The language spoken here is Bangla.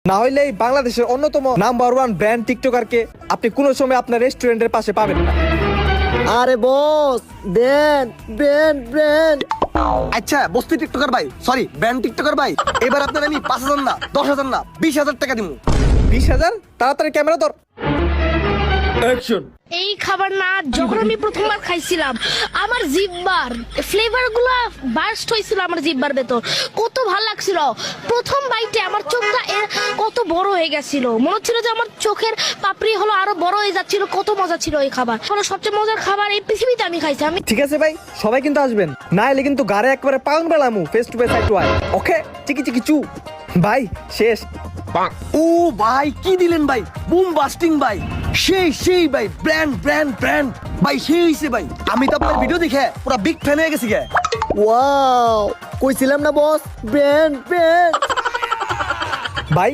না হইলে এই বাংলাদেশের অন্যতম নাম্বার 1 ব্র্যান্ড টিকটকারকে আপনি কোনো সময় আপনার রেস্টুরেন্টের পাশে পাবেন না। আরে বস ব্র্যান্ড ব্র্যান্ড ব্র্যান্ড। আচ্ছা বস্তি টিকটকার ভাই, সরি ব্র্যান্ড টিকটকার ভাই, এবার আপনার আমি 5,000 না 10,000 না 20,000 টাকা দিব। 20,000? তাড়াতাড়ি ক্যামেরা ধর, অ্যাকশন। এই খাবার না যখন আমি প্রথমবার খাইছিলাম আমার জিহ্বার ফ্লেভার গুলা বার্স্ট হয়েছিল আমার জিহ্বার ভেতর, কত ভালো লাগছিল। প্রথম বাইটে আমার চোখটা কত বড় হয়ে গেছিল, মনে হচ্ছিল যে আমার চোখের পাপড়ি হলো আরো বড় হয়ে যাচ্ছিল। কত মজা ছিল এই খাবার, হলো সবচেয়ে মজার খাবার এই পৃথিবীতে আমি খাইছি। আমি ঠিক আছে ভাই, সবাই কিন্তু আসবেন, না এলে কিন্তু গাড়ে একবারে পাউন বেলামু। Face to face eye to eye, okay? চিকি চিকি চু। ভাই শেষ। ও ভাই কি দিলেন ভাই, বুম বাস্টিং ভাই, সেই সেই ভাই, ব্র্যান্ড ব্র্যান্ড ব্র্যান্ড ভাই, সেই হইছে ভাই। আমি তো আপনার ভিডিও দেখে পুরো বিগ ফ্যান হয়ে গেছি গে। ওয়াও, কইছিলাম না বস ব্র্যান্ড ব্র্যান্ড। ভাই